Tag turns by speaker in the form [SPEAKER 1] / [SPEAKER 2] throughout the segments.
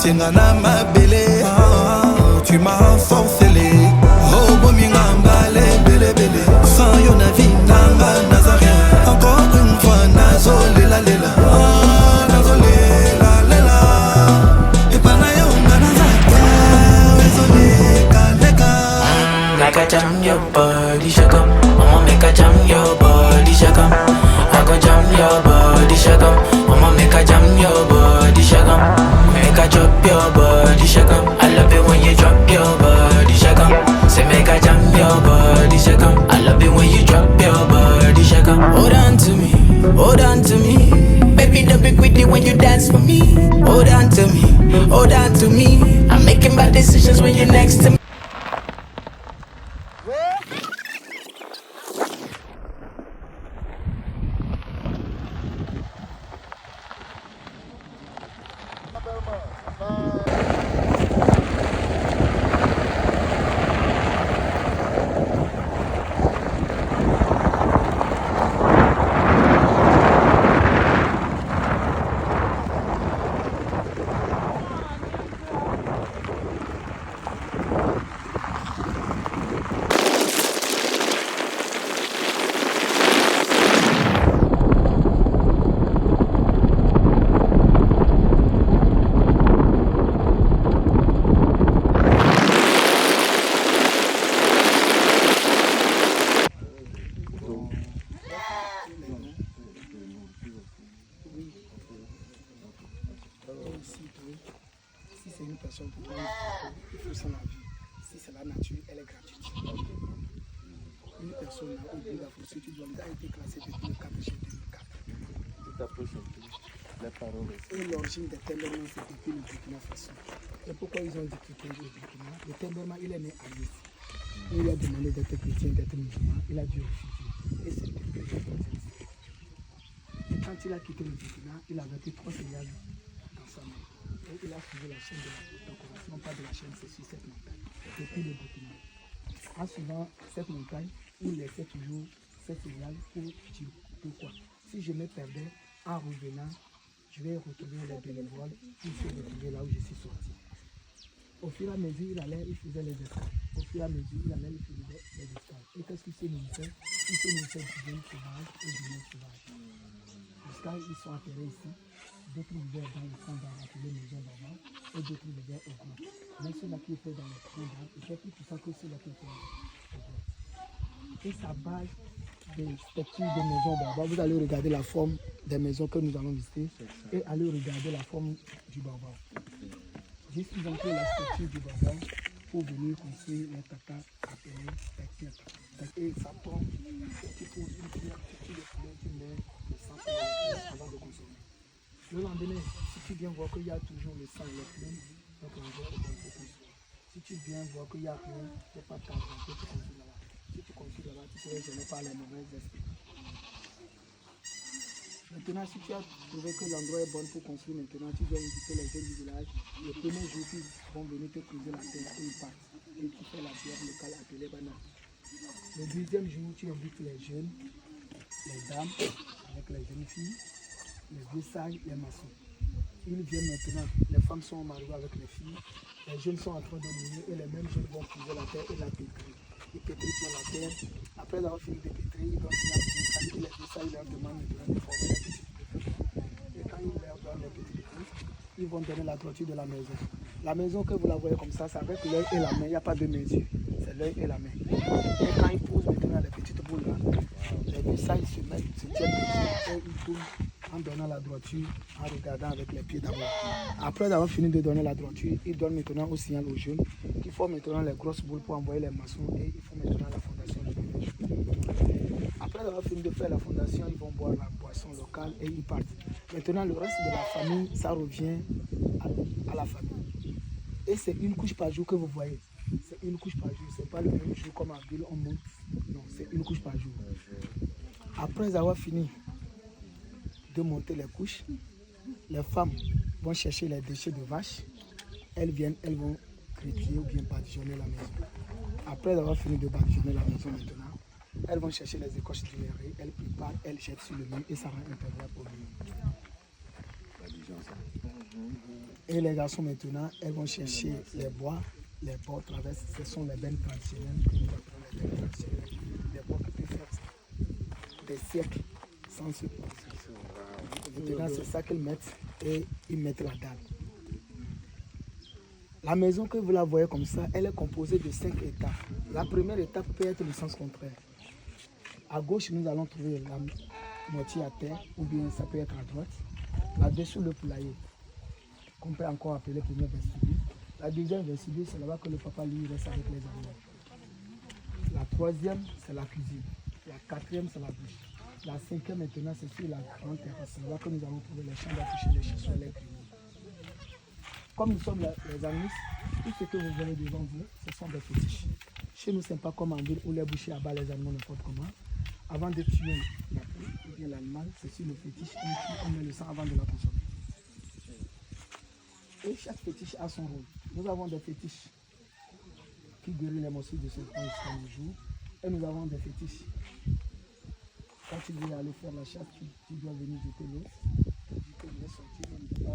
[SPEAKER 1] Sengana ma belle, tu m'as sorcelé. Oh, bominga mbale, belle, belle. Sans yon avis, nanga, nazarien. Encore une fois, nazo, lela, lela. Nazo, lela, lela. Et pana yon, nazarien. Désolé, kaleka.
[SPEAKER 2] Make a jam your body, shake up. Mama make a jam your body, shake up. I go jam your body, shake up. Mama make a jam your body, shake up. Make a drop your body, shake up. I love it when you drop your body, shake up. Say make a jam your body, shake up. I love it when you drop your body, shake up. Hold on to me, hold on to me. Baby, don't be greedy when you dance for me. Hold on to me, hold on to me. I'm making bad decisions when you're next to me.
[SPEAKER 3] Si c'est une personne pour toi, il faut s'en vie. Si c'est la nature, elle est gratuite. Une personne a oublié la procédure, tu a été classée depuis le 4 juillet 2004. Et l'origine des Temberman, c'est depuis le Burkina Faso. Et pourquoi ils ont dit que le Burkina? Le Temberman, il est né à Nice. Il a demandé d'être chrétien, d'être musulman, il a dû refuser. Et c'est depuis que et quand il a quitté le Burkina, il avait pris 3 céréales dans sa main. Et il a suivi la chaîne de la décoration, pas de la chaîne, c'est sur cette montagne, depuis le Burkina. En suivant cette montagne, il laissait toujours cette céréales pour dire pourquoi. Si je me perdais, en revenant, je vais retrouver les bénévoles pour se retrouver là où je suis sorti. Au fur et à mesure, il allait, il faisait les escales. Au fur et à mesure, il allait, il faisait les escales. Et qu'est-ce qu'il se nourrissait? Il se nourrissait du bien sauvage et du bien sauvage. Jusqu'à ils sont atterrés ici. D'autres vivaient dans le camp d'art appelé maison d'avant et d'autres vivaient au groupe. Mais ceux-là qui étaient dans le camp d'art étaient plus puissants que ceux-là qui étaient au groupe. Et sa base des structures de maison d'avant, vous allez regarder la forme des maisons que nous allons visiter et allez regarder la forme du barbare. Juste ils ont créé la structure du barbare pour venir construire les tatas appelés taquettes. Et ça tombe, tu poses une pierre, tu le poulet, tu mets le sang avant de consommer. Le lendemain, si tu viens voir qu'il y a toujours le sang et les plumes, donc on va consommer. Si tu viens voir qu'il n'y a rien, il n'y a pas de carburant, tu consommes là-bas. Si tu consommes là-bas, tu seras gêné par les mauvaises esprits. Maintenant, si tu as trouvé que l'endroit est bon pour construire, maintenant tu dois inviter les jeunes du village. Le premier jour, ils vont venir te creuser la terre et ils partent. Et tu fais la bière locale appelée banane. Le deuxième jour, tu invites les jeunes, les dames, avec les jeunes filles, les vieux sages, les maçons. Ils viennent maintenant, les femmes sont mariées avec les filles, les jeunes sont en train de mourir et les mêmes jeunes vont creuser la terre et la pétrir. Ils pétrissent la terre. Après avoir fini de pétrir, ils vont finir à les vieux sages leur demandent maintenant de former les petits. Et quand ils leur donnent les petits pétris, ils vont donner la droiture de la maison. La maison que vous la voyez comme ça, c'est avec l'œil et la main, il n'y a pas de mesure. C'est l'œil et la main. Et quand ils posent maintenant les petites boules là, les vieux sages se mettent, se tiennent et ils tournent en donnant la droiture, en regardant avec les pieds d'abord. Après avoir fini de donner la droiture, ils donnent maintenant au signal aux jeunes qu'il faut maintenant les grosses boules pour envoyer les maçons et il faut maintenant la fondation du village. Après avoir fini de faire la fondation, ils vont boire la boisson locale et ils partent. Maintenant, le reste de la famille, ça revient à la famille. Et c'est une couche par jour que vous voyez. C'est une couche par jour. C'est pas le même jour comme à ville, on monte. Non, c'est une couche par jour. Après avoir fini de monter les couches, les femmes vont chercher les déchets de vaches. Elles viennent, elles vont critiquer ou bien badigeonner la maison. Après avoir fini de badigeonner la maison maintenant, elles vont chercher les écorces du lait, elles préparent, elles jettent sur le mur et ça rend imperméable au mur. Et les garçons maintenant, elles vont chercher les bois, les bois traversent. Ce sont les bennes traditionnelles que nous appelons les bennes traditionnelles. Les bois qui peuvent faire des siècles sans se passer. Maintenant, c'est ça qu'ils mettent et ils mettent la dalle. La maison que vous la voyez comme ça, elle est composée de 5 étapes. La première étape peut être le sens contraire. À gauche, nous allons trouver la moitié à terre, ou bien ça peut être à droite. Là-dessous, le poulailler, qu'on peut encore appeler premier vestibule. La deuxième vestibule, c'est là-bas que le papa lui reste avec les animaux. La troisième, c'est la cuisine. La quatrième, c'est la douche. La cinquième, maintenant, c'est sur la grande terrasse. C'est là que nous allons trouver les chambres à coucher, les chaussures, les grillons. Comme nous sommes les animistes, tout ce que vous voyez devant vous, ce sont des fétiches. Chez nous, ce n'est pas comme en ville où les bouchers abattent les animaux n'importe comment. Avant de tuer la poule ou bien l'animal, c'est sur le fétiche, on met le sang avant de la consommer. Et chaque fétiche a son rôle. Nous avons des fétiches qui guérissent les morsures de serpent jusqu'à nos jours. Et nous avons des fétiches. Quand tu veux aller faire la chasse, tu dois venir jeter l'eau. Tu dois sortir, nous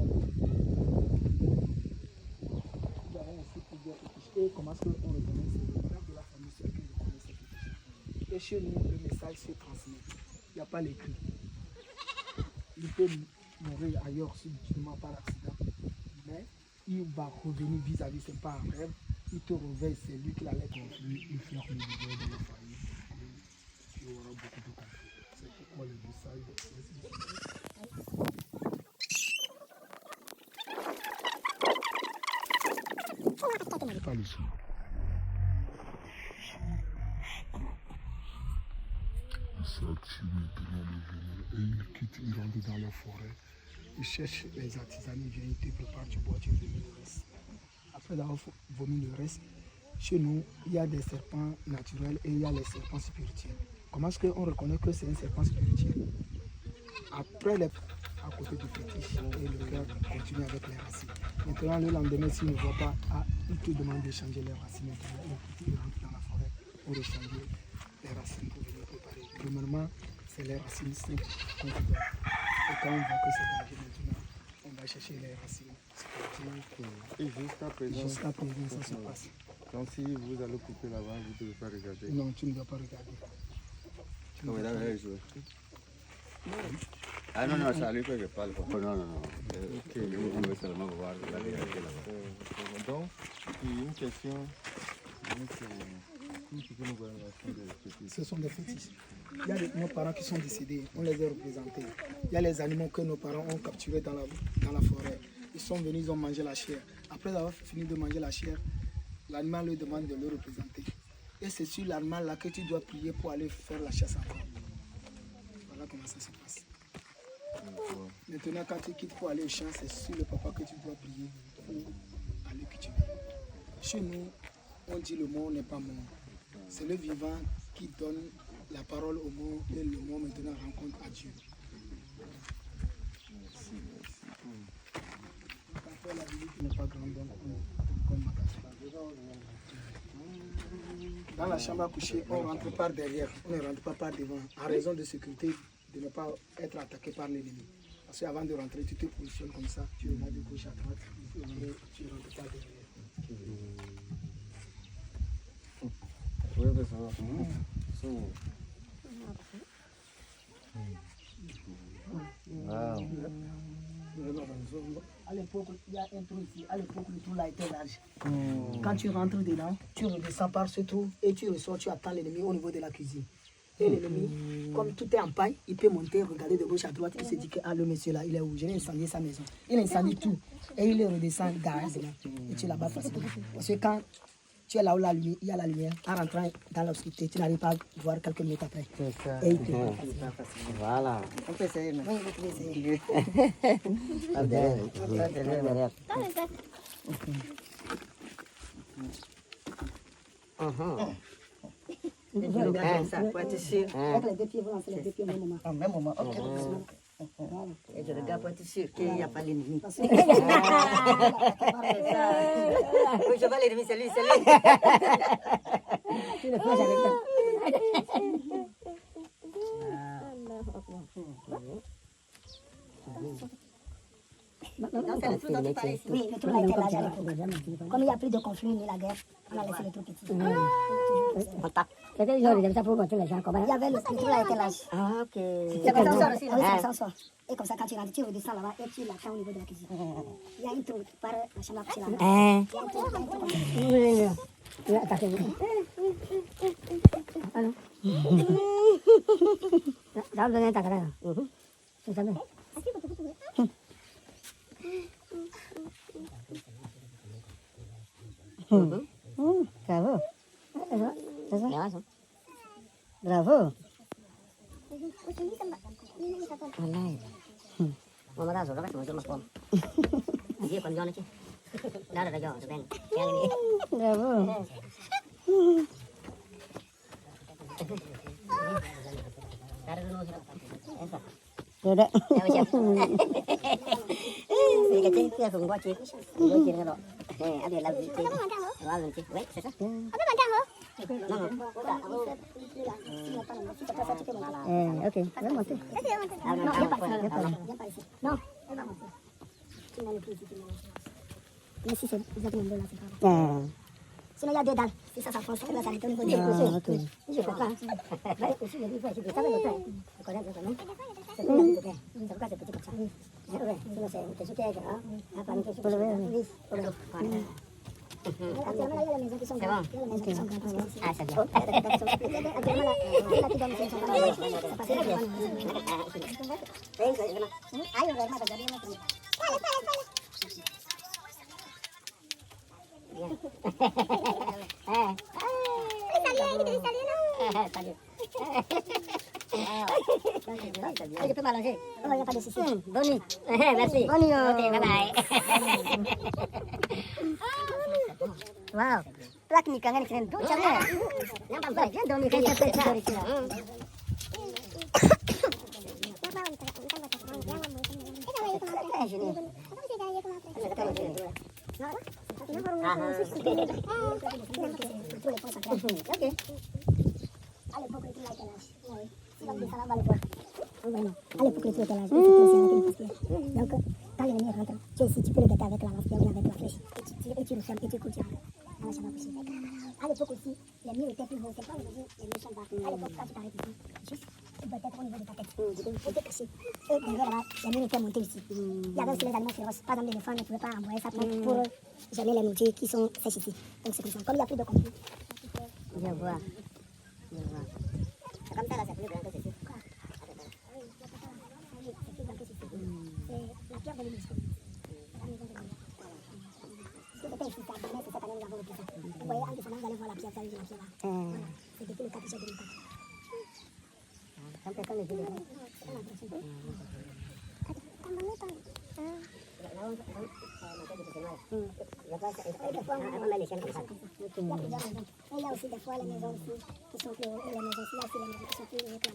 [SPEAKER 3] avons aussi plusieurs fétiches. Et comment est-ce qu'on reconnaît ces membres de la famille, ceux qui reconnaissent ces fétiches. Et chez nous, le message se transmet. Il n'y a pas l'écrit. Il peut mourir ailleurs subtilement par accident. Mais il va revenir vis-à-vis, c'est pas un rêve. Il te réveille, c'est lui qui allait construire une ferme de la famille. Il y aura beaucoup de conflits. C'est pourquoi le message est pas le son. Et ils quittent, ils rentrent dans la forêt. Ils cherchent les artisans, ils viennent, ils te préparent, tu bois, tu vomis le reste. Après avoir vomi le reste, chez nous, il y a des serpents naturels et il y a les serpents spirituels. Comment est-ce qu'on reconnaît que c'est un serpent spirituel? Après, à côté du fétiche, et le cœur continue avec les racines. Maintenant, le lendemain, s'il ne voit pas, il te demande de changer les racines. Maintenant, il rentre dans la forêt pour échanger les racines pour venir préparer. Premièrement, c'est les racines simples qu'on doit. Et quand on voit que c'est dangereux maintenant, on va chercher les racines.
[SPEAKER 4] Et jusqu'à présent,
[SPEAKER 3] ça se passe.
[SPEAKER 4] donc si vous allez couper là-bas, vous ne devez pas regarder.
[SPEAKER 3] Non, tu ne dois pas regarder.
[SPEAKER 5] Ah non, non, c'est à lui que je parle. Oh, non, non, non. On veut seulement voir la réalité là-bas.
[SPEAKER 4] Donc, il y a une question.
[SPEAKER 3] Ce sont des fétiches. Il y a nos parents qui sont décédés, on les a représentés. Il y a les animaux que nos parents ont capturés dans la forêt. Ils sont venus, ils ont mangé la chair. Après avoir fini de manger la chair, l'animal lui demande de le représenter. Et c'est sur l'animal là que tu dois prier pour aller faire la chasse encore. Voilà comment ça se passe. Maintenant, quand tu quittes pour aller au champ, c'est sur le papa que tu dois prier pour aller cultiver. Chez nous, on dit le mort n'est pas mort. C'est le vivant qui donne la parole au mort et le mort maintenant rencontre à Dieu. Merci. Parfois la vie n'est pas grande, donc on dans la chambre à coucher, on rentre par derrière, on ne rentre pas par devant, en raison de sécurité, de ne pas être attaqué par l'ennemi. Parce qu'avant de rentrer, tu te positionnes comme ça, tu regardes de gauche à droite et tu ne rentres pas derrière.
[SPEAKER 4] Oui, mais ça va.
[SPEAKER 6] À l'époque, il y a un trou ici. À l'époque, le trou là était large. Quand tu rentres dedans, tu redescends par ce trou et tu ressors, tu attends l'ennemi au niveau de la cuisine. Et l'ennemi, comme tout est en paille, il peut monter, regarder de gauche à droite. Il se dit que le monsieur là, il est où? Je vais incendier sa maison. Il incendie tout. Et il redescend derrière. Et tu es là-bas facilement. Parce que quand tu es là où il y a la lumière, en rentrant dans l'obscurité, tu n'arrives pas à voir quelques minutes après.
[SPEAKER 7] C'est ça.
[SPEAKER 6] Et il te
[SPEAKER 7] Voilà.
[SPEAKER 6] On peut essayer, non? Oui, on peut essayer.
[SPEAKER 7] Ça, pour être sûr.
[SPEAKER 6] Avec les deux pieds, vous lancez les deux pieds au même moment.
[SPEAKER 7] Au même moment, ok. Et je regarde pour être sûr qu'il n'y a pas l'ennemi.
[SPEAKER 6] Parce
[SPEAKER 7] Oui,
[SPEAKER 6] que-
[SPEAKER 7] je vois l'ennemi, c'est lui, c'est lui.
[SPEAKER 6] Tu le fais avec ça. Oui, le trou a été large à l'époque. Comme il n'y a plus de conflit ni la guerre, on a laissé le trou petit.
[SPEAKER 8] C'était genre comme ça pour montrer les gens comment.
[SPEAKER 6] Il y avait le trou a été large.
[SPEAKER 8] Ah, ok.
[SPEAKER 6] C'est comme ça aussi. Oui, c'est l'ascenseur. Et comme ça, quand tu rentres, tu redescends là-bas et tu l'attends au niveau de la cuisine. Il y a une trou par la chambre à coucher là-bas. Il y a un trou.
[SPEAKER 8] Alors. Dah boleh tak kena. Susah ni. Bravo. Bravo. Alai. Mama dah sudah macam macam pom. Dia kon John ni. Dah dah John, sudah. Yang ini. Bravo. Tidak. Ini kecil dia pun buat cik. Buat cik kalau. Ada lagi cik. Lalu cik. Wait, sesa. Apa bantang ho? Okay. Vamos monter. No, ya pasó. No, vamos. Mais si c'est exactement là, c'est pas grave. Sinon, il y a deux dalles. Si ça s'enfonce, ça va s'arrêter au niveau des coups. Je comprends. Aussi, il y a des fois, c'est ça, je connais quand même. C'est pourquoi c'est petit comme ça. Sinon, c'est quelque chose qui est grave. Pas une question pour le verre. Actuellement, là, il y a les maisons qui sont grandes. Il y a les maisons qui sont grandes. Ah, c'est bien. Actuellement, là, la petite dame, c'est ça passe très bien. Ah, il y a vraiment des amis. Salut. Je peux m'allonger. Oh, il n'y a pas de souci. Bonne nuit. Merci. Bonne nuit. Ok, bye bye. Wow. Plaque ni kangen keren do chale. Nampak baik kan doni kayak apa dari sini. Ok. À l'époque, le trou était large. Oui. Si l'homme descend là-bas, le voir. À l'époque, le trou était large. Donc, quand l'ennemi rentre, tu es ici, tu peux le guetter avec la lance ou avec la flèche. Et tu le fermes et tu cours dans la chambre à coucher. À l'époque aussi, les murs étaient plus hauts. C'est pas aujourd'hui, les murs sont bas. À l'époque, quand tu t'arrêtes ici, juste, tu peux être au niveau de ta tête. Tu étais caché. Et derrière là-bas, les murs étaient montés ici. Il y avait aussi les animaux féroces. Par exemple, les éléphants ne pouvaient pas envoyer sa pompe pour germer les nourritures qui sont sèches ici. Donc, c'est comme ça. Comme il n'y a plus de conflit. Je vois. C'est comme ça là, c'est plus grand que ceci. Quoi? C'est plus grand que ceci. C'est la pierre de l'Église. La maison de l'Église. Ce qui était ici, c'est cette année, nous avons repris ça. Vous voyez, en descendant, vous allez voir la pierre, la pierre là. Voilà. C'est depuis le 4 juillet 2004. C'est un peu comme les villes. C'est l'impression. Il y a aussi des fois les maisons ici qui sont plus hautes et les maisons ici, là, les maisons qui sont plus hautes.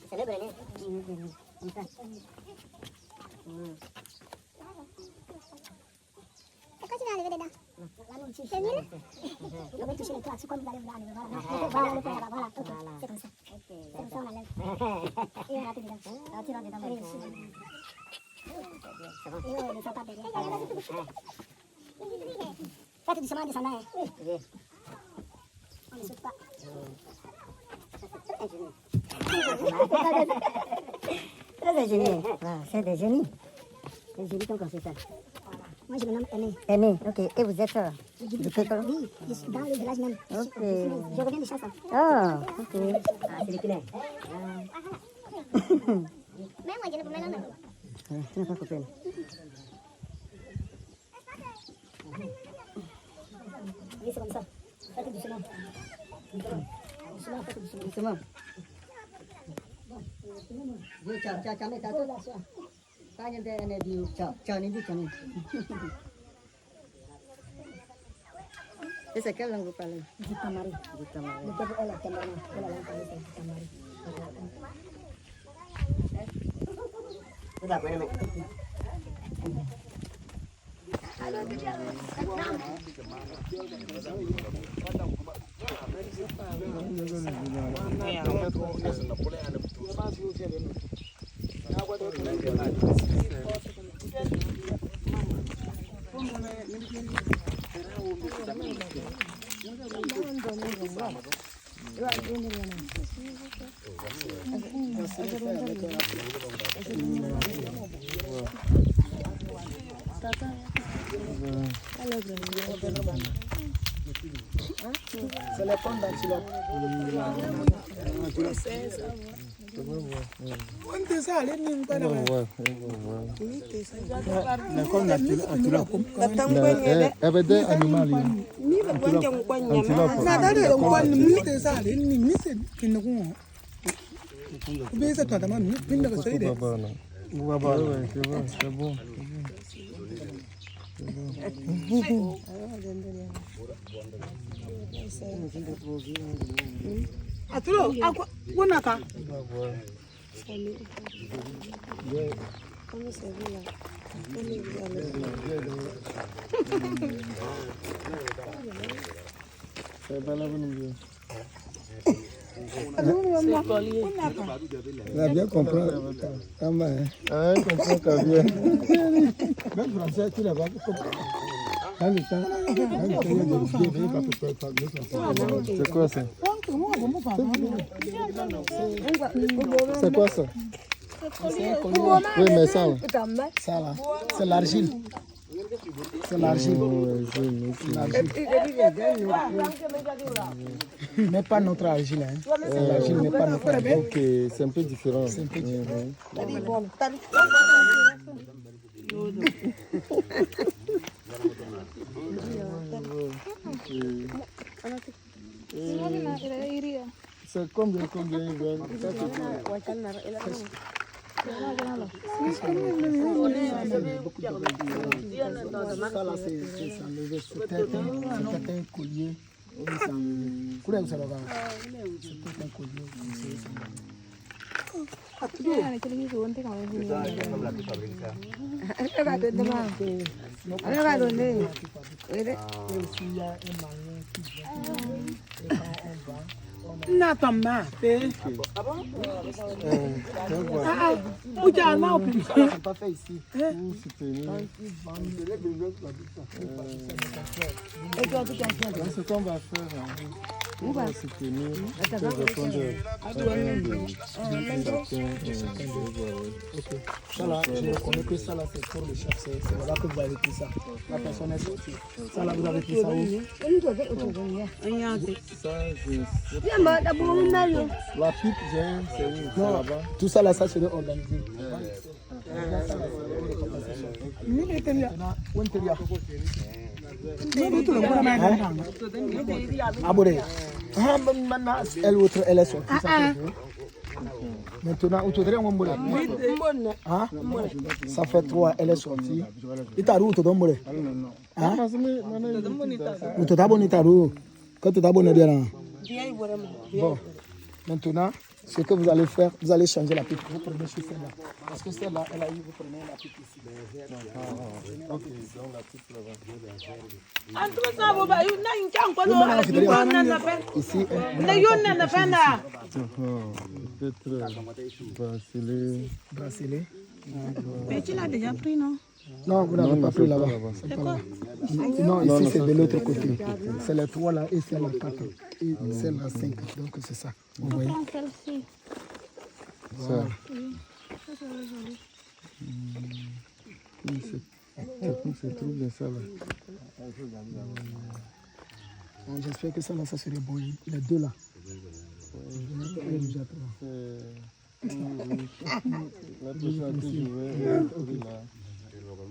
[SPEAKER 8] C'est le brelet. Comme ça. Et quand tu vas arriver dedans? Là, nous, c'est nul. On va toucher les toits, c'est comme vous allez voir. Voilà, le point là-bas, voilà. C'est comme ça. C'est comme ça, on enlève. Et on rentre dedans. Alors, tu rentres dedans. Oui, c'est bon. Et on ne sort pas derrière. Faites doucement en descendant. Oui. On ne saute pas. Très ingénieux. C'est des génies. Des génies comme c'est ça. Moi, je me nomme Aimé. Aimé, ok. Et vous êtes du Pécor? Oui, dans le village même. Ok. Je reviens de chasse. Ah, ok. Ah, c'est les culins. Même moi, je ne peux pas m'en tu n'as pas coupé. Oui, c'est comme ça. Faites doucement. Doucement. Dia cak ni tak tu. Tanya dia di cak ni. Esa quelle langue vous parlez? Du tamari. Le peuple est la tamari. La langue parlée c'est du tamari. Sudah boleh mek.
[SPEAKER 3] C'est les pommes d'antilope.
[SPEAKER 9] On a bien compris. Comprends quand bien. Même français, tu l'as pas compris. C'est quoi ça? C'est quoi ça? Oui, mais ça là, c'est l'argile. C'est l'argile. Mais pas notre argile. Hein. L'argile n'est pas notre argile. Ok, c'est un peu différent. C'est un peu différent. C'est combien ils veulent? Ça là c'est s'enlever sous tête, c'est un collier. C'est un collier. C'est pas fait ici. Ce qu'on va faire, on va se tenir, ça là, je reconnais que ça là c'est pour le chef, c'est là que vous avez pris ça. La personne est sortie. Ça là, vous avez pris ça où? Ça, je sais pas. La pipe, c'est où? Non, là-bas. Tout ça là, ça serait organisé. Elle autre, elle est sortie. Maintenant, ça fait 3, elle est sortie. Il t'a route dans le bon, maintenant, ce que vous allez faire, vous allez changer la pipe. Vous prenez sur celle-là. Parce que celle-là, elle a eu, vous prenez la pipe ici. Ok, donc la pipe là-bas. Ici, peut-être bracelet.
[SPEAKER 6] Tu l'as déjà pris, non?
[SPEAKER 9] Non, vous n'avez pas pris là-bas. Non, ici c'est de l'autre côté. C'est les 3 là et c'est la 4. Et c'est la 5. Donc c'est ça. Vous voyez? Ça. C'est trop bien ça là. J'espère que ça là, ça serait bon. Les 2 là. Il est déjà 3. La prochaine que je vais là.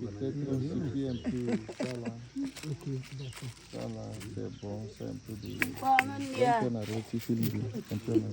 [SPEAKER 9] Peut-être aussi un peu ça là. Ok, d'accord. Ça là, c'est bon, c'est un peu de... Un peu narré, tu fais l'idée. Un peu narré.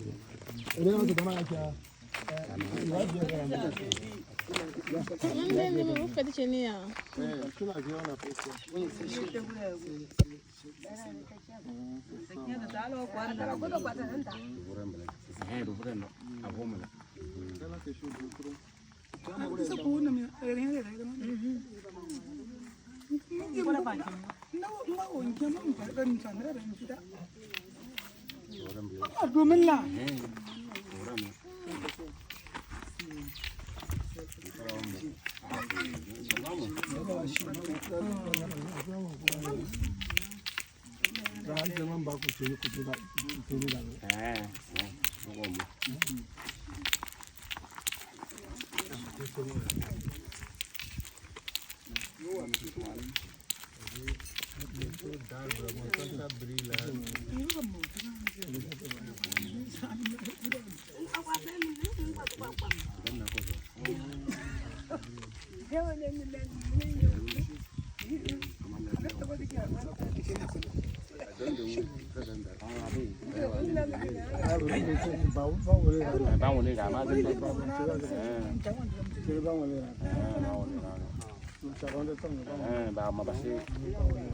[SPEAKER 5] ba ma basi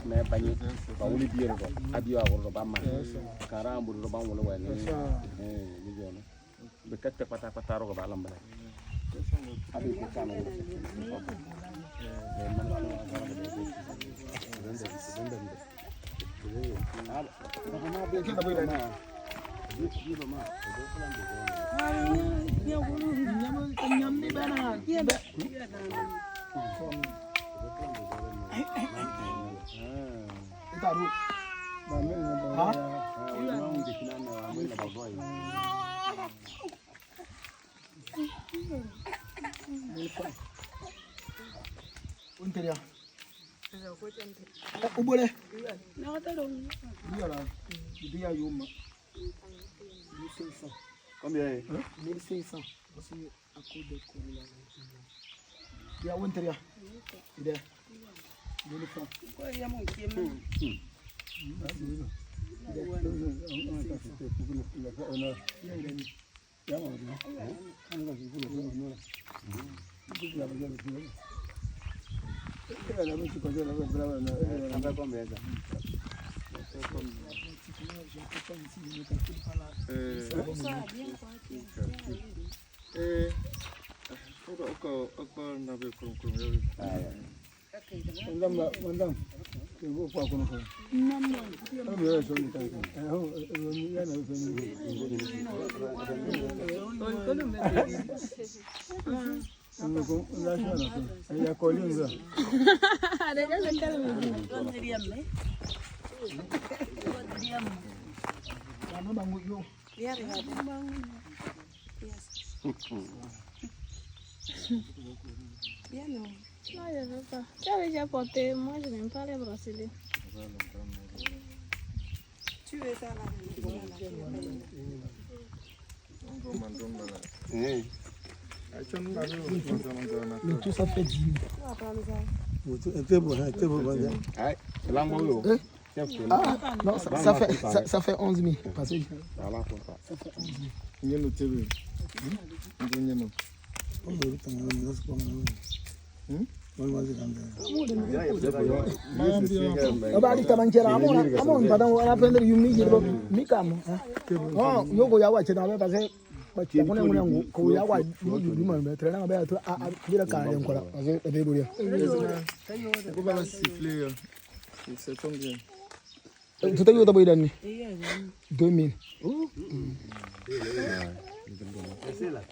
[SPEAKER 5] me bani ba wuli biyo ko abiyo ko ba ma karambu do ba wala wala ni jono be katte pata pata ro ko ba lamba abi ko kana
[SPEAKER 3] Ubole. Dia Yuma. 1500.
[SPEAKER 5] Combien?
[SPEAKER 3] 1500. Aussi à coup de courrier. Il y a Winteria. Il est. 1000 francs. Il y a mon qui est mort.
[SPEAKER 10] Bien non. Non, je ne veux pas. Tu as déjà porté, moi je n'aime pas les bracelets. Tu veux ça là?
[SPEAKER 3] Le tout ça fait 10 000. Non, ça fait 11 000. Parce que ça fait 11 000. Abadi tamanchera amon padang wala pender yumi jiro mikam oh yogo yawa chena be base bachi kone ngune ko yawa yumi man be trena be to a dira ka len kola base be buria
[SPEAKER 9] ko bala siffler c'est combien
[SPEAKER 3] tout ayo to boydani 2000
[SPEAKER 5] c'est là.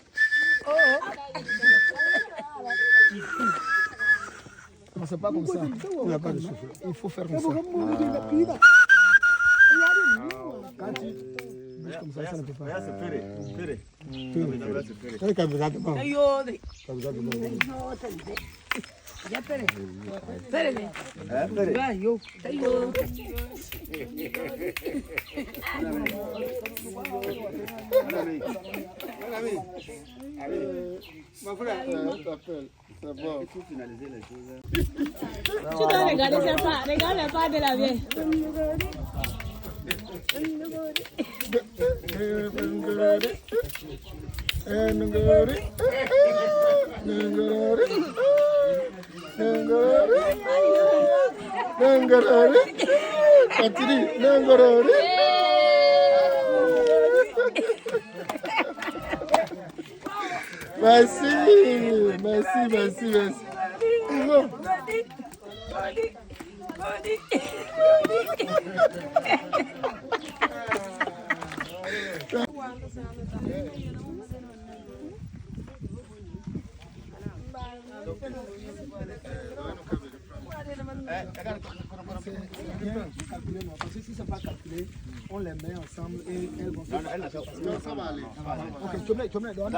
[SPEAKER 3] Non, c'est pas comme ça. Il n'y a pas de souffle. Il faut faire comme ça. Quand tu bouges comme ça, ça ne peut pas.
[SPEAKER 9] Ma frère, t'appelles. C'est bon.
[SPEAKER 10] Tu dois regarder ça pas. Regarde pas de la vieille.
[SPEAKER 9] Merci, merci, merci, merci.
[SPEAKER 3] c'est bien calculé, non. Parce que si c'est pas calculé, on les met ensemble et elles vont se faire.
[SPEAKER 9] Non, ça va aller.
[SPEAKER 3] Ok, tu mets, donne.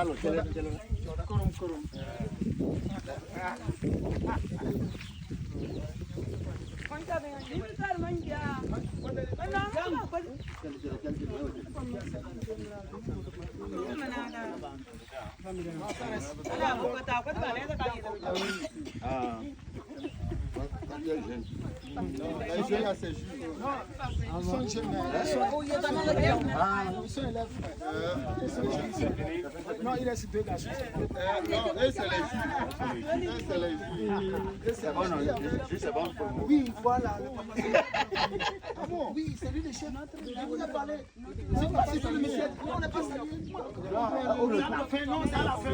[SPEAKER 3] Non, il reste deux garçons.
[SPEAKER 9] Non, c'est les jus. C'est bon pour vous.
[SPEAKER 3] Oui, voilà. Ah bon? Oui, c'est lui le chef. Je vous ai parlé. C'est pas si le monsieur. On n'est pas salué. À la fin, non, c'est à la fin.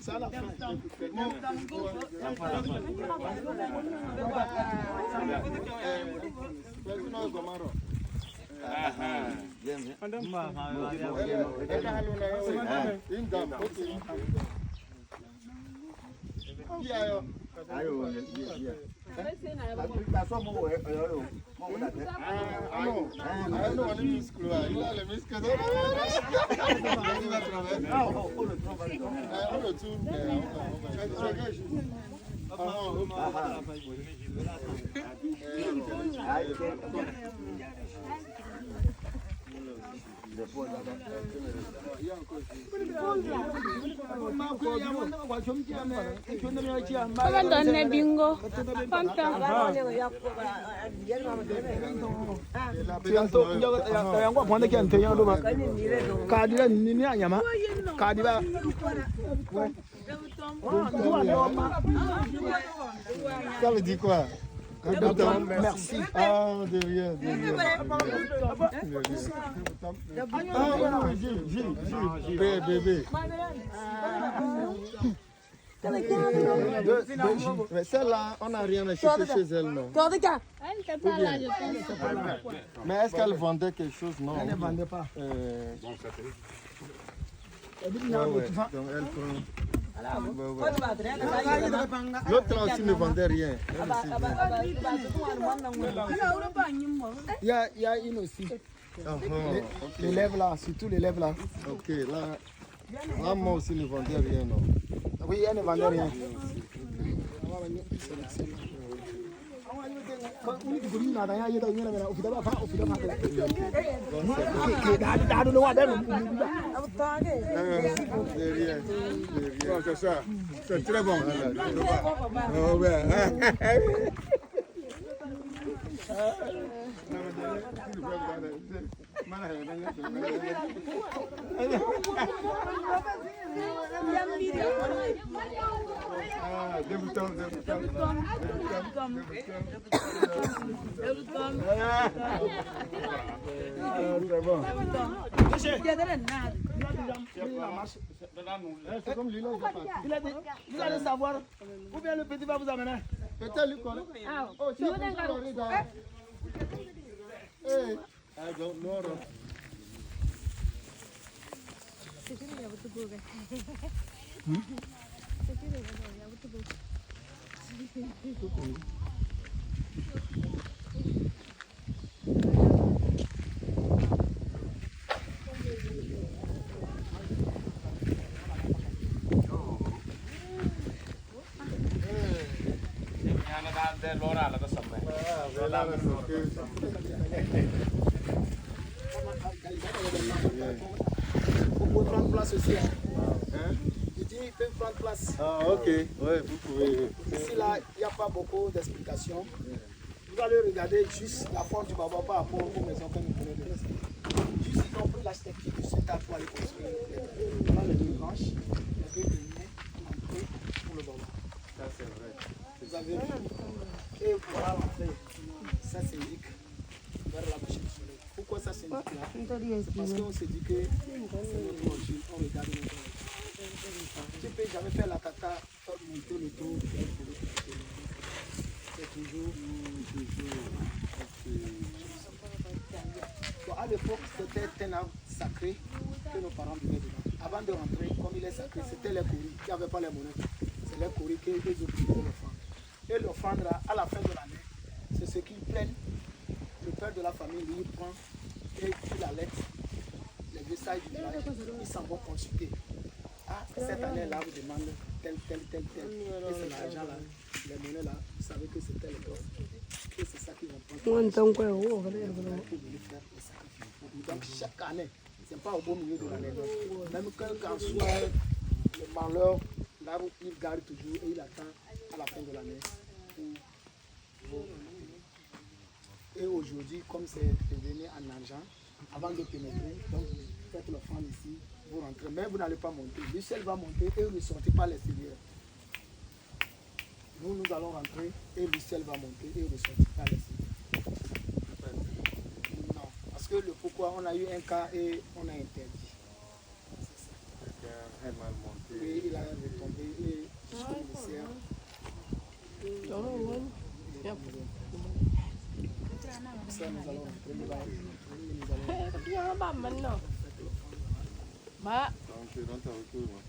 [SPEAKER 3] C'est à la fin.
[SPEAKER 10] Comment donner bingo?
[SPEAKER 9] Ça veut dire quoi?
[SPEAKER 3] Merci.
[SPEAKER 9] Ah, de rien. Bébé. Mais celle-là, on n'a rien acheté chez elle, non? Mais est-ce qu'elle vendait quelque chose? Non.
[SPEAKER 3] Elle ne vendait pas.
[SPEAKER 9] Donc elle prend. L'autre là aussi ne vendait rien.
[SPEAKER 3] Il y a une aussi. Les lèvres là, surtout les lèvres là.
[SPEAKER 9] Ok, là moi aussi ne vendait rien, non?
[SPEAKER 3] Oui, elle ne vendait rien.
[SPEAKER 9] C'est ça, c'est très bon. C'est comme lui là,
[SPEAKER 3] vous allez savoir, ou bien le petit va vous amener.
[SPEAKER 9] Peut-être lui connaît. Oh, tu as hey, I don't know.
[SPEAKER 3] Faut prendre place aussi. Il dit il peut prendre place.
[SPEAKER 9] Ah, ok. Ouais, vous pouvez.
[SPEAKER 3] Ici, là, il n'y a pas beaucoup d'explications. Vous allez regarder juste la forme du baba par rapport aux maisons que nous venons de laisser. Juste, ils ont pris l'architecture du CETA pour aller construire les deux branches, les deux lignées, l'entrée pour le baba.
[SPEAKER 9] Ça, c'est vrai.
[SPEAKER 3] Vous avez vu. Et voilà l'entrée. Ça s'indique vers la machine soleil. Pourquoi ça s'indique là? C'est parce qu'on se dit que c'est notre machine, on regarde notre machine. Tu peux jamais faire la tata, monter le tour, c'est toujours. Bon, à l'époque, c'était un arbre sacré que nos parents vivaient dedans. Avant de rentrer, comme il est sacré, c'était les courus qui n'avaient pas les monnaies. C'est les corriqués et les autres pour l'offrande. Et l'offrande, à la fin de l'année, c'est ce qu'ils prennent. Le père de la famille, lui, prend et il allait les vieux sages du village. Ils s'en vont consulter. Ah, cette année-là, vous demandez tel. Et c'est l'argent-là, les monnaies-là, vous savez que c'est tel et tel. Et c'est ça qu'ils vont prendre pour venir faire le sacrifice. Donc chaque année, ce n'est pas au beau milieu de l'année. Même quand soit le malheur, là où il garde toujours et il attend à la fin de l'année. Et aujourd'hui, comme c'est devenu en argent, avant de pénétrer, donc vous faites l'offrande ici, vous rentrez, mais vous n'allez pas monter. Lui seul va monter et vous ne sortez pas à l'extérieur. Nous allons rentrer et lui seul va monter et vous ne sortez pas à l'extérieur. Non, parce que le pourquoi, on a eu un cas et on a interdit. C'est ça.
[SPEAKER 4] Quelqu'un est mal monté.
[SPEAKER 3] Et il a retombé et jusqu'au ministère. Ça, nous allons rentrer, nous allons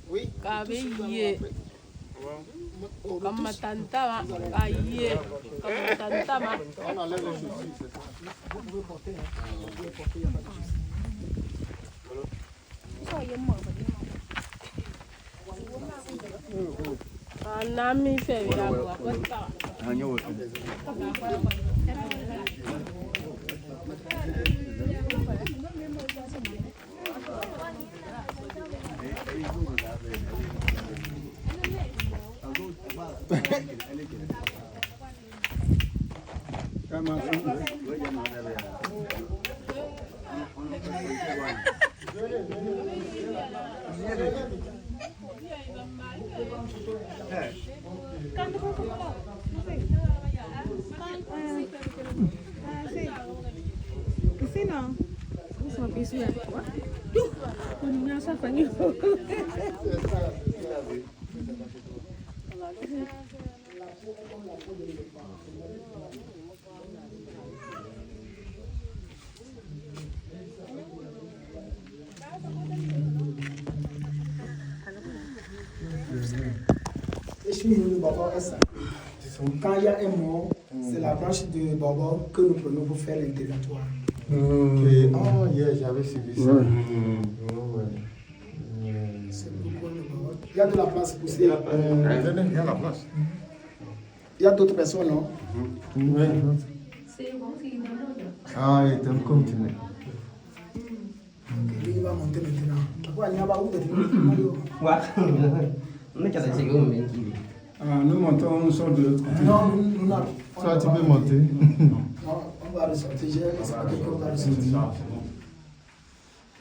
[SPEAKER 3] oui.
[SPEAKER 10] Comme tanta, aïe, comme tanta,
[SPEAKER 4] on enlève les chaussures, c'est ça.
[SPEAKER 3] Vous pouvez porter, vous pouvez porter, il n'y a pas de souci.
[SPEAKER 10] un ami fait bien.
[SPEAKER 3] Quand il y a un mort, c'est la branche de Bobo que nous prenons pour faire l'interrogatoire.
[SPEAKER 4] Ah, j'avais suivi ça.
[SPEAKER 3] Il y a de la place pour ça. Il y a
[SPEAKER 4] la place.
[SPEAKER 3] Il y a d'autres personnes, non?
[SPEAKER 4] Oui. Ah, il est en continu.
[SPEAKER 3] Il va monter maintenant.
[SPEAKER 9] Nous montons, on sort de l'autre côté.
[SPEAKER 3] Non, nous n'avons pas.
[SPEAKER 4] Soit tu peux monter.
[SPEAKER 3] Non, on va ressortir. C'est pas quelqu'un qui va ressortir.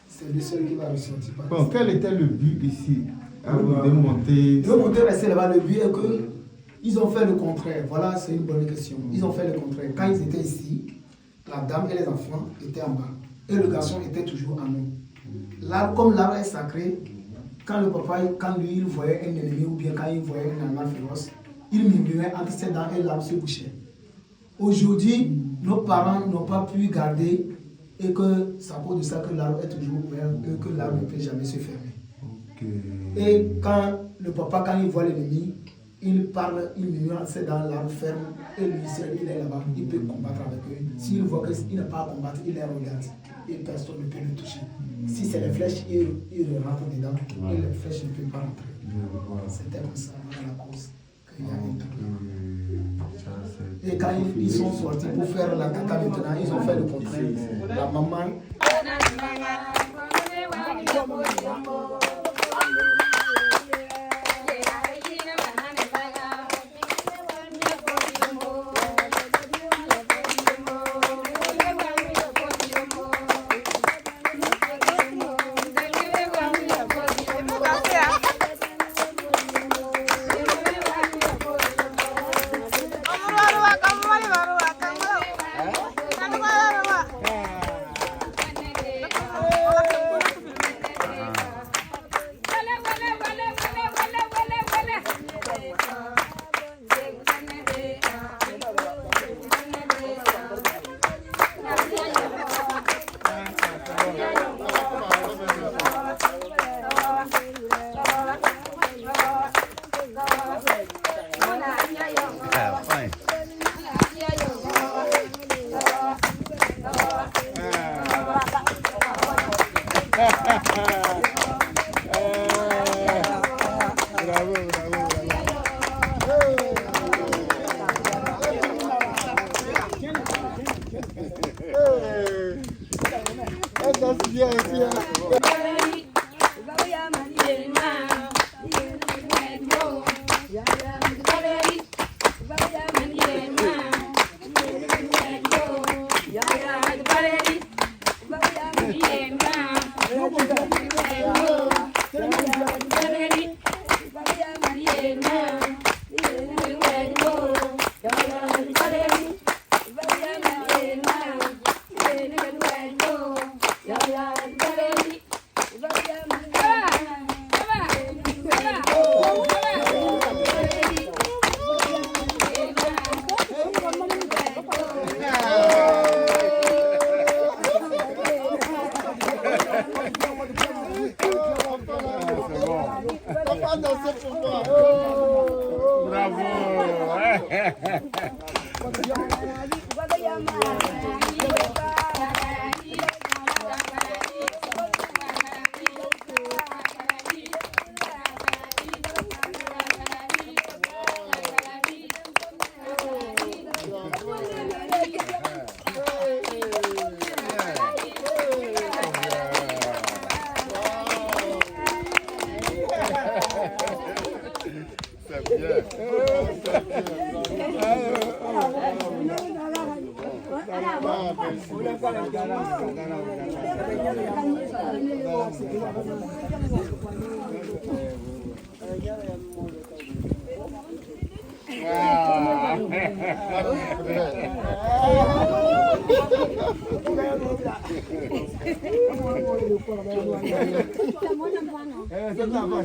[SPEAKER 3] C'est le seul qui va ressortir.
[SPEAKER 4] Bon, quel était le but ici? De monter.
[SPEAKER 3] De monter, rester là-bas. Le but est que ils ont fait le contraire. Voilà, c'est une bonne question. Ils ont fait le contraire. Quand ils étaient ici, la dame et les enfants étaient en bas. Et le garçon était toujours en haut. Là, comme l'arbre est sacré, quand le papa, quand lui, il voyait un ennemi ou bien quand il voyait un animal féroce, il murmurait entre ses dents et l'arbre se bouchait. Aujourd'hui, nos parents n'ont pas pu garder et que c'est à cause de ça que l'arbre est toujours ouvert et que l'arbre ne peut jamais se fermer. Et quand le papa, quand il voit l'ennemi, il parle, il murmure entre ses dents, l'arbre ferme et lui seul, il est là-bas, il peut combattre avec eux. S'il voit qu'il n'a pas à combattre, il les regarde et personne ne peut le toucher. Si c'est les flèches, il rentre dedans et les flèches ne peuvent pas rentrer. C'était comme ça dans la course qu'il y a un truc. Et quand ils sont sortis pour faire la caca maintenant, ils ont fait le contraire. La maman.
[SPEAKER 9] Bravo, bravo,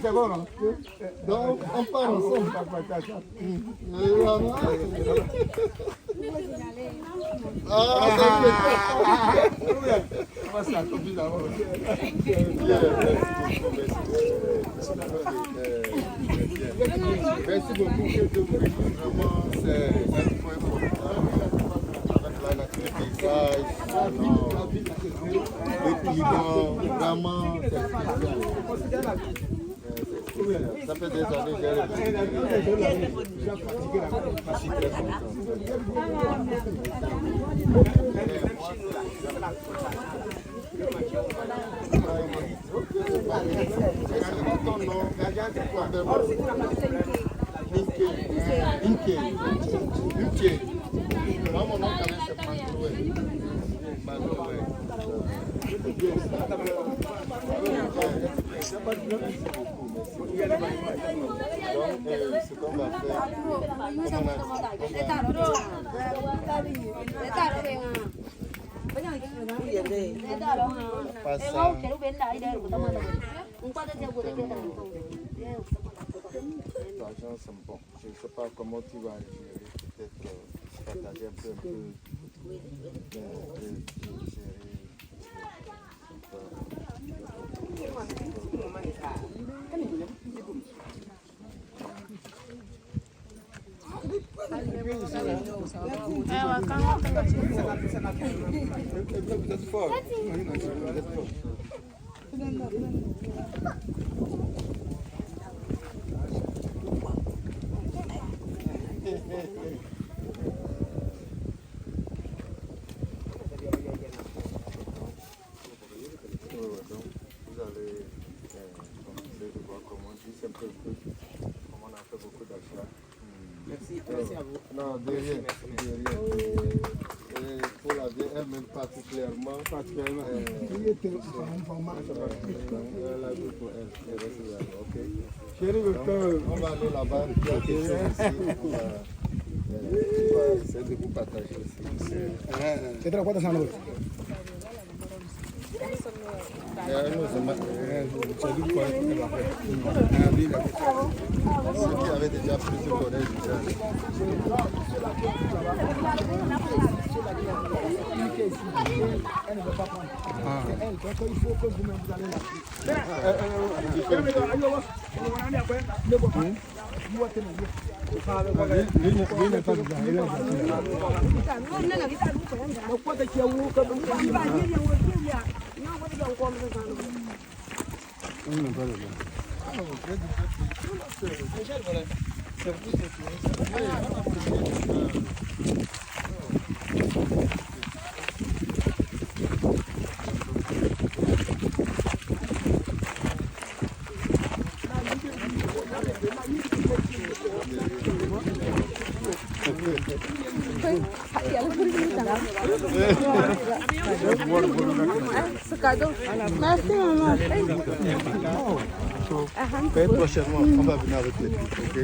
[SPEAKER 9] C'est bon, hein? Donc, on part ensemble. Merci beaucoup. Vraiment, c'est un point important avec la nature, le paysage, l'équilibre, vraiment, ça fait des années que j'ai ce qu'on va faire, bon, je ne sais pas comment tu vas gérer, peut-être partager un peu Non, de rien. Et pour la vie, elle-même particulièrement. Elle a vu pour elle. Ok. Donc, on va aller là-bas. Il y a quelque chose ici. On va essayer de vous partager aussi. C'est très important, ça. Ceux qui avaient déjà pris ce collège déjà. Elle ne veut pas prendre. C'est elle, donc il faut que vous-même vous allez la
[SPEAKER 10] Merci maman.
[SPEAKER 9] Très prochainement, on va venir avec les filles, ok?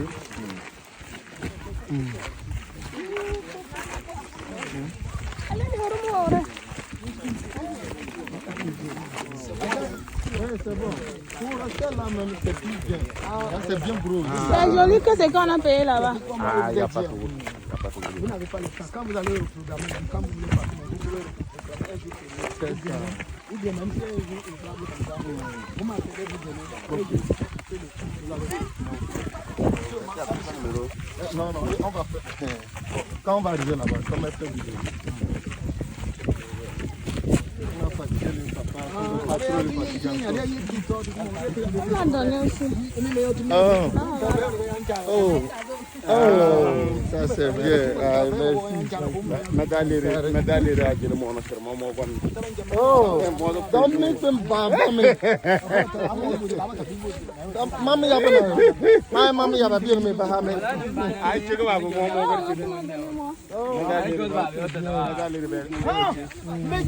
[SPEAKER 9] C'est bon. Pour rester là même, c'est plus bien. C'est bien gros.
[SPEAKER 10] C'est joli que c'est qu'on a payé là-bas.
[SPEAKER 5] Ah, il n'y a pas de route.
[SPEAKER 3] Vous n'avez pas le temps. Quand vous allez au programme, quand vous voulez partir, vous pouvez un jour ou bien même si un jour comme ça, vous m'appelez, vous donnez.
[SPEAKER 9] Non, on va faire. Quand on va arriver là-bas, comme elle fait vidéo. On a fatigué le papa.
[SPEAKER 10] On m'a donné aussi.
[SPEAKER 9] Ça c'est bien. Ah, merci. Dominic Mami ya ba bien me ba ha me.
[SPEAKER 5] Ai ce ga ba mo
[SPEAKER 9] Oui,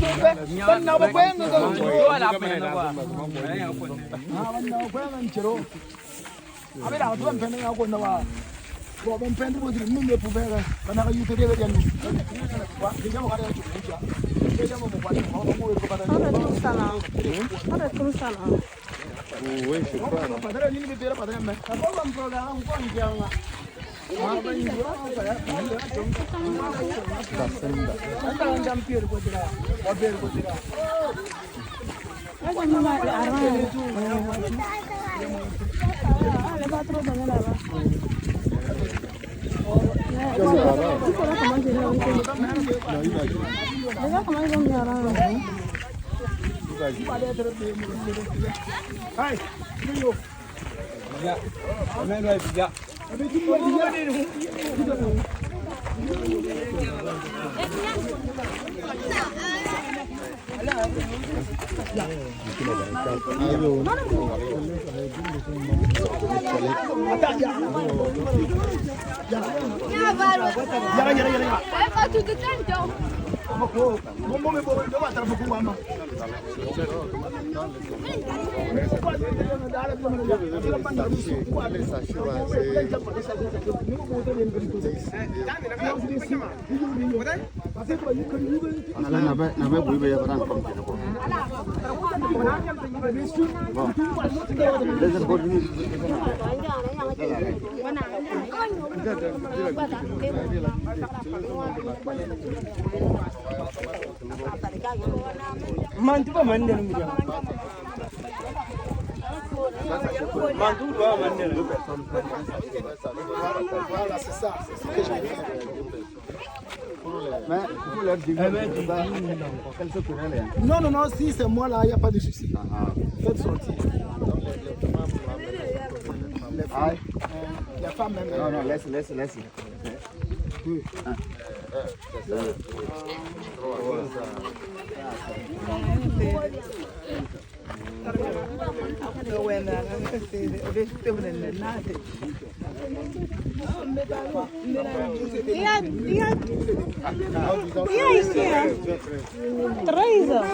[SPEAKER 9] c'est pas. Voilà, c'est ça. C'est ce que j'ai fait. Non, non, non, si c'est moi là, il n'y a pas de souci. Faites sortir. Les femmes même.
[SPEAKER 5] Non, non, laisse.
[SPEAKER 10] Il y a ici, hein. 13 heures.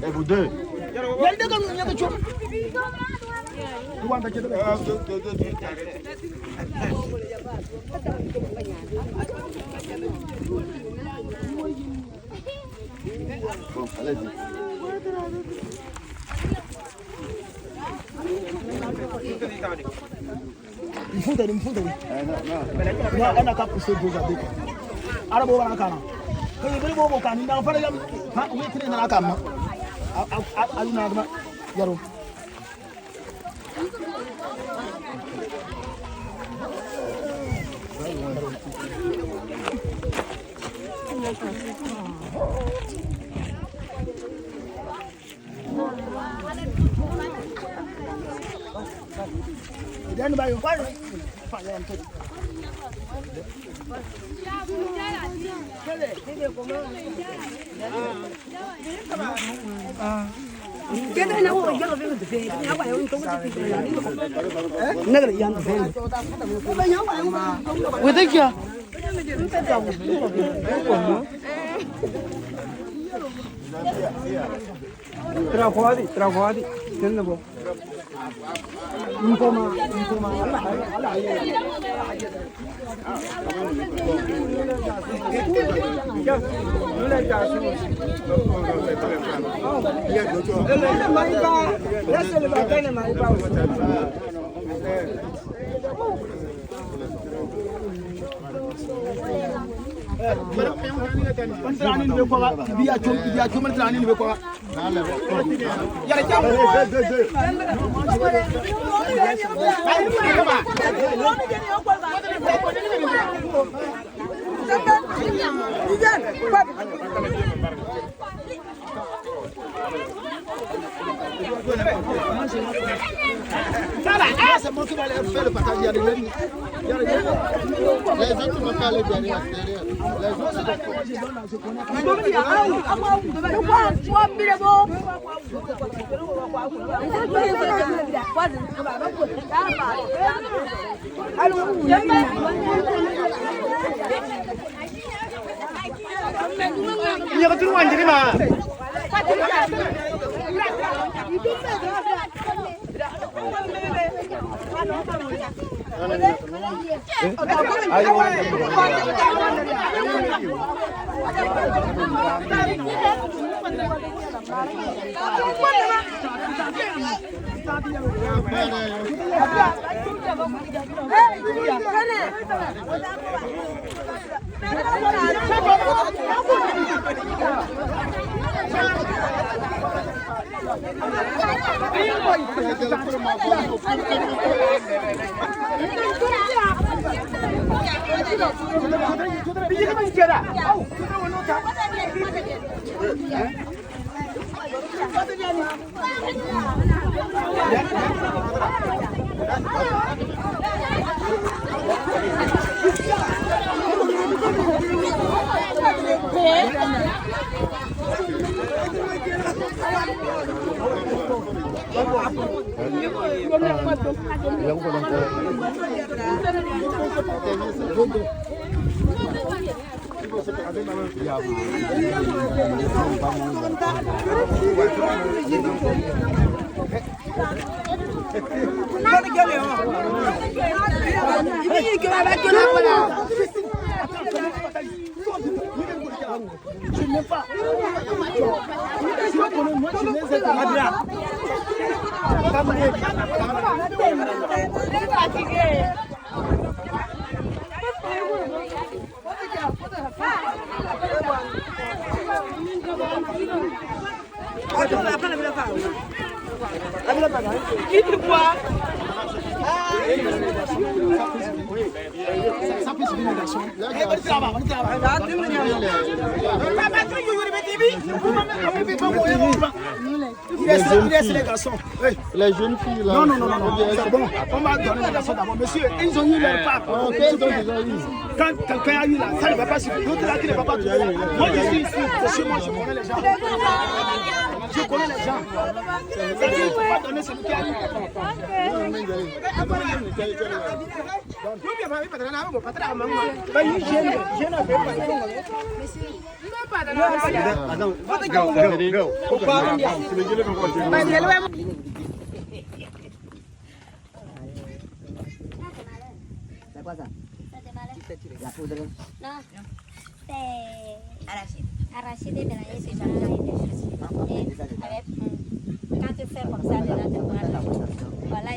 [SPEAKER 9] Et vous deux? Bon, allez-y.
[SPEAKER 3] Il faut d'aller. Non, elle n'a qu'à pousser deux à deux. Alors, bon, on a qu'à. Travadi, tenebo. C'est moi qui vais aller faire le partage. Les autres vont faire les derniers derrière. Les Je n'aime pas.
[SPEAKER 9] Les jeunes filles là.
[SPEAKER 3] Non, c'est bon. On va donner les garçons d'abord. Monsieur, ils ont eu leur part. Quand quelqu'un a eu là, ça ne va pas suffire. L'autre là qui ne va pas tout. Moi, je suis ici. C'est chez moi, je connais les gens. Je connais les gens. C'est-à-dire qu'il ne faut pas donner celui qui a une
[SPEAKER 7] C'est quoi ça? La poudre.
[SPEAKER 8] Non, c'est arachide de la haie, c'est avec quand tu fais comme ça, dedans, tu vois. Voilà.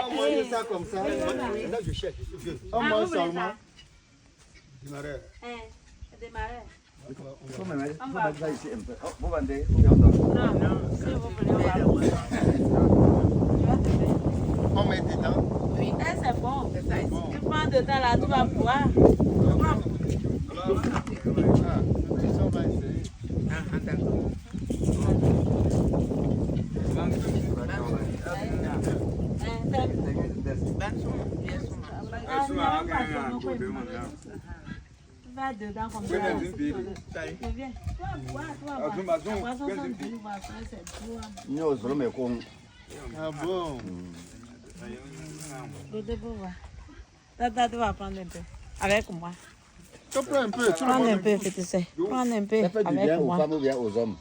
[SPEAKER 9] On mange ça comme ça. Là, je cherche. On mange seulement. Démarrer.
[SPEAKER 10] Démarrer.
[SPEAKER 9] Faut mettre ça ici un peu. Vous vendez?
[SPEAKER 10] Non, s'il vous plaît,
[SPEAKER 9] on met dedans.
[SPEAKER 10] Oui, c'est bon. Tu prends dedans là, tu vas boire. Va dedans comme ça. Viens.
[SPEAKER 9] Ah bon?
[SPEAKER 10] Tata, tu vas prendre un peu. Avec moi.
[SPEAKER 9] Tu prends un peu.
[SPEAKER 10] Prends un peu, tu sais. Prends un peu avec moi.
[SPEAKER 9] Aux femmes ou bien aux hommes?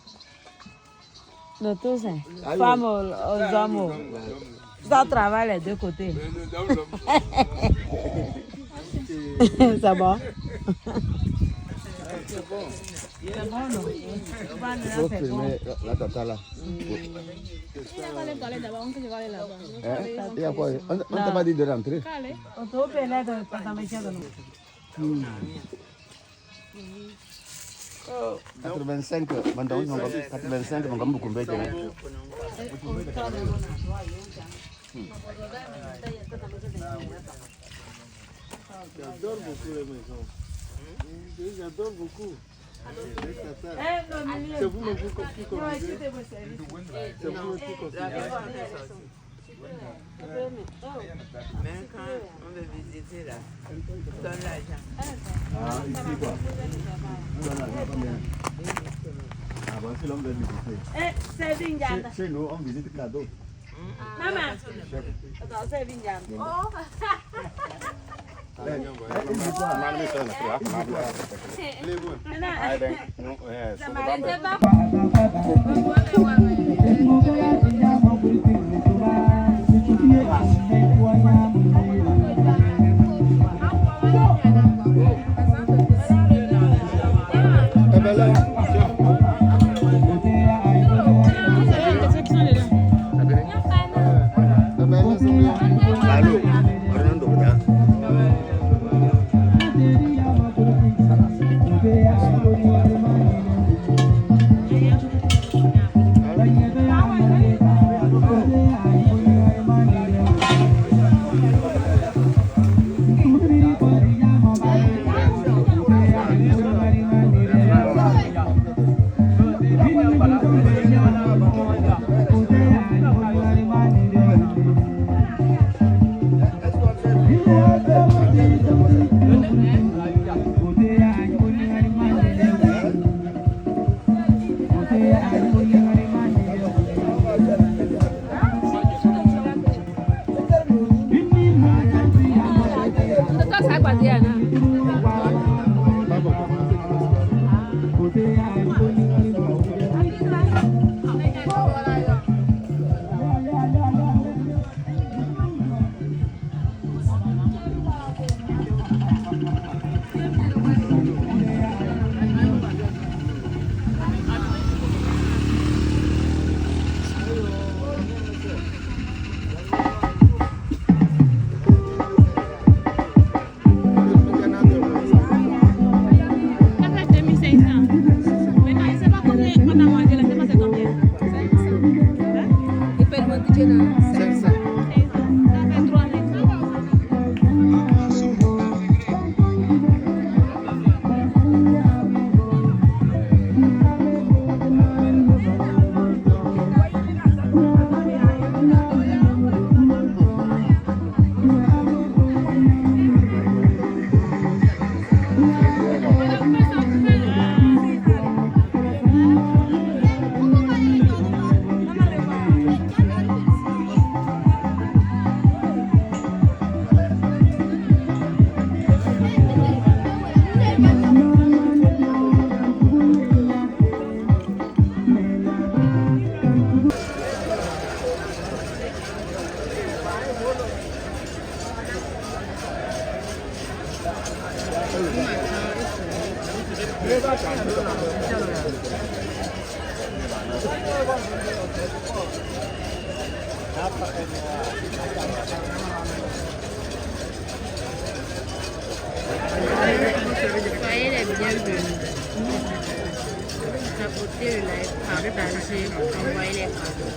[SPEAKER 10] De tous, hein. Femmes aux hommes. Ça travaille les deux côtés. C'est bon? C'est bon, non?
[SPEAKER 9] Il faut filmer la tata là. Il y a quoi? On t'a pas dit de rentrer?
[SPEAKER 10] On t'a opéré de ta maison de nous.
[SPEAKER 9] 85, maintenant, 85, on va beaucoup de gens. J'adore beaucoup les maisons. J'adore beaucoup. C'est vous le plus convivial. C'est vous le plus convivial.
[SPEAKER 11] Même quand on veut visiter là, on donne l'argent.
[SPEAKER 9] Ah, ici quoi? On donne l'argent combien? Ah bon, si l'on veut visiter. Chez nous, on visite cadeau.
[SPEAKER 10] Maman, c'est Vignam.
[SPEAKER 12] Soyez les bienvenus. Tapotez le like, partagez, envoyez les cadeaux.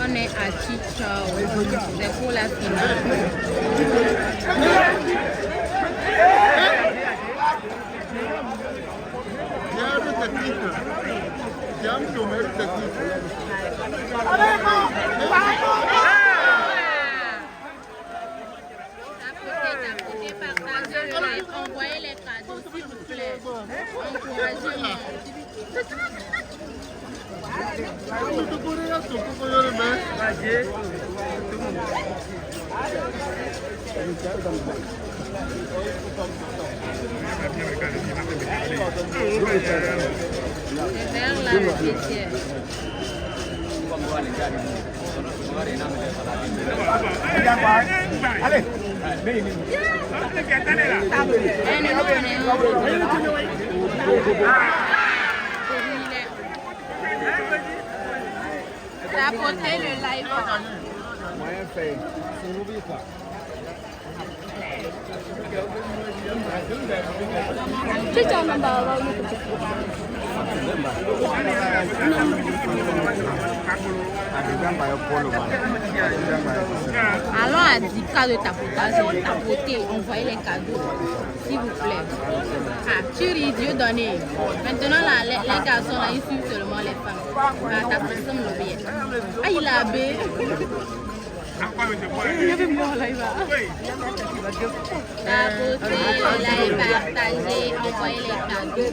[SPEAKER 12] On est à Chichao, c'est pour la finale. Tapotez, partagez le like, envoyez les cadeaux s'il vous plaît. Encouragez-moi. C'est vers la fêtière.
[SPEAKER 9] Allez.
[SPEAKER 12] Tapotez le live.
[SPEAKER 9] Moyen fait.
[SPEAKER 12] Allons à 10 cas de tapotage, tapoter, envoyer les cadeaux, s'il vous plaît. Ah, tu ris, Dieu donné. Maintenant, là, les garçons, là, ils suivent seulement les femmes. Ah, t'as pris ça, mon billet. Ah, il a bé. Tapoter, like, partager, envoyer les cadeaux.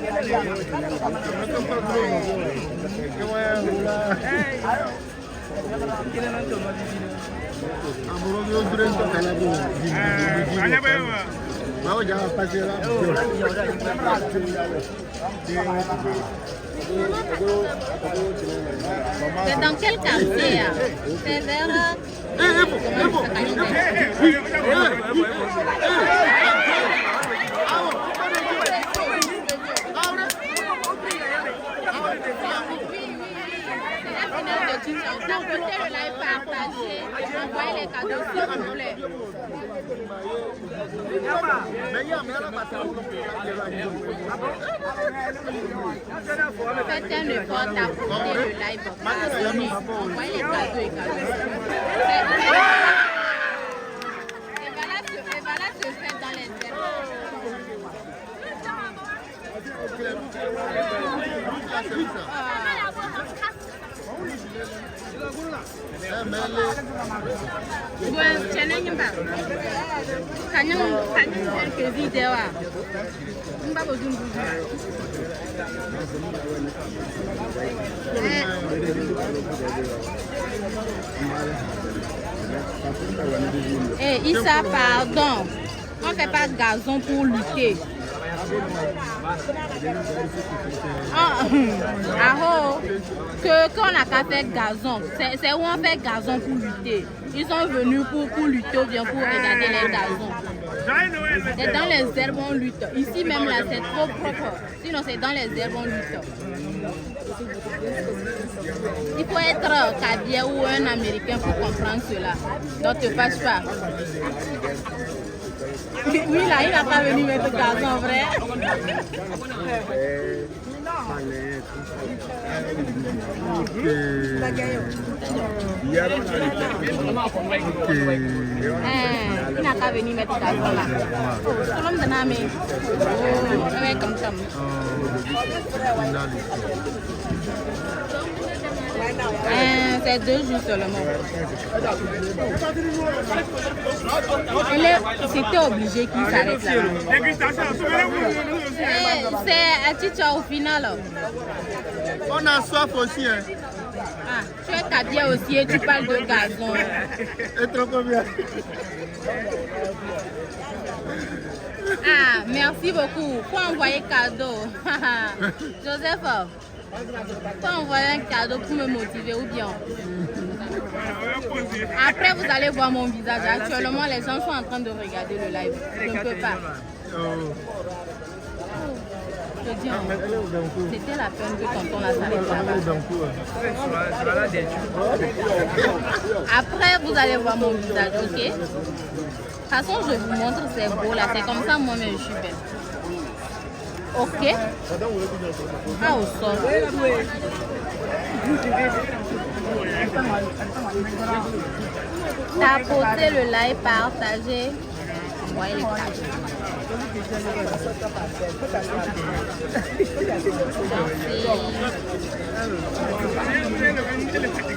[SPEAKER 12] C'est dans quel quartier? C'est vers... Tapotez le live, partagez, envoyez les cadeaux s'il vous plaît. Faites un effort, tapotez le live, partagez, envoyez les cadeaux et cadeaux. Et voilà ce fait dans les Eh, Issa, pardon. On ne fait pas de gazon pour lutter. Quand on n'a qu'à faire gazon, c'est où on fait gazon pour lutter. Ils sont venus pour lutter ou bien pour regarder les gazons. C'est dans les herbes on lutte. Ici même là c'est trop propre. Sinon c'est dans les herbes on lutte. Il faut être Kabia ou un Américain pour comprendre cela. Donc te fâche pas. Oui là il n'a pas venu mettre gazon vrai. Il n'a qu'à venir mettre gazon là. Tout le monde n'a mis. Oh, comme ça. C'est 2 jours seulement. C'était obligé qu'il s'arrête là. C'est à Chicha au final.
[SPEAKER 9] On a soif aussi. Hein.
[SPEAKER 12] Ah, tu es Kabia aussi et tu parles de gazon.
[SPEAKER 9] Et trop combien?
[SPEAKER 12] Ah, merci beaucoup. Pour envoyer cadeau. Joseph, pour envoyer un cadeau pour me motiver ou bien? Après, vous allez voir mon visage. Actuellement, les gens sont en train de regarder le live. Je ne peux pas. Je dis, c'était la peine que tonton la salle Après, vous allez voir mon visage, ok? De toute façon, je vous montre, c'est beau là. C'est comme ça, moi-même, je suis belle. Ok? Ah, au sol. Tapotez le like, partagez. Envoyez les cartes.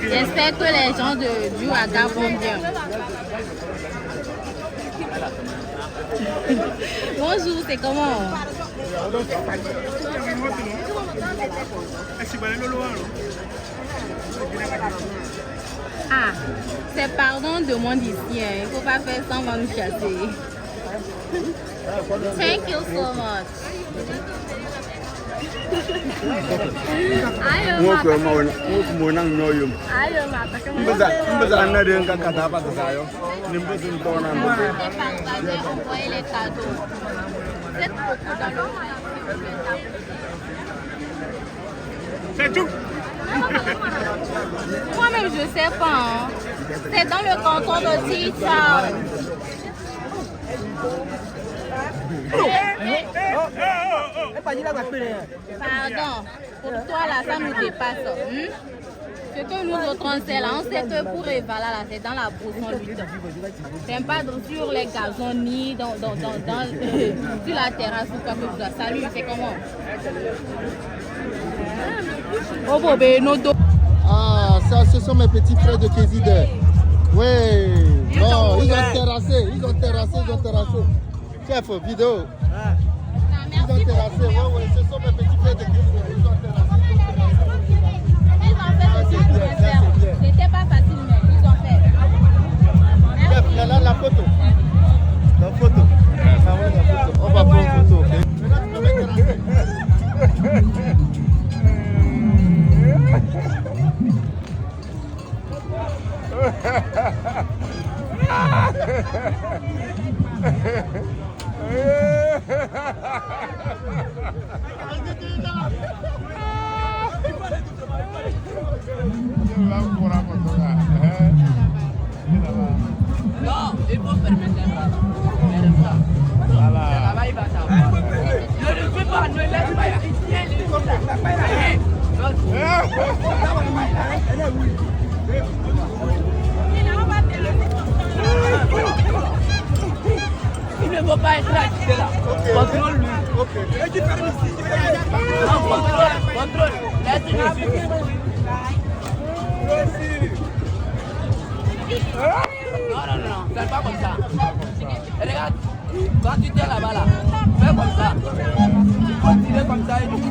[SPEAKER 12] J'espère que les gens du Ouaga vont bien. Bonjour, c'est comment? Ah, c'est pardon de mon ici, hein. Il ne faut pas faire ça, on va nous chasser. Thank you so much.
[SPEAKER 5] C'est tout.
[SPEAKER 12] Moi-même, je sais pas. Hein. C'est dans le canton de Tichao. Pardon, pour toi là, ça nous dépasse. Ce que nous autres on sait là, on sait que pour Eva là, c'est dans la brousse, on lutte. C'est pas sur les gazons ni sur la terrasse ou quoi que ce soit. Salut, c'est comment?
[SPEAKER 9] Ah, ça, ce sont mes petits frères de Kézide. Oui, non, ils ont terrassé. Chef, vidéo. Ils ont terrassé, oui, ce sont mes petits frères de Kézide. Ils ont terrassé.
[SPEAKER 12] Ils ont fait ce qu'ils devaient faire. C'était pas facile, mais ils ont fait.
[SPEAKER 9] Chef, là, la photo. La photo. Ah oui, la photo. On va prendre une photo, ok?
[SPEAKER 11] Non, il faut permettre voilà. Je ne suis pas, ne laisse pas ici, les autres. Il ne faut pas être là. Contrôle-lui. Non, contrôle. Laisse-le suivre. Non, fais pas comme ça. Regarde, quand tu t'es là-bas, là, fais comme ça. Tu peux tirer comme ça et tout.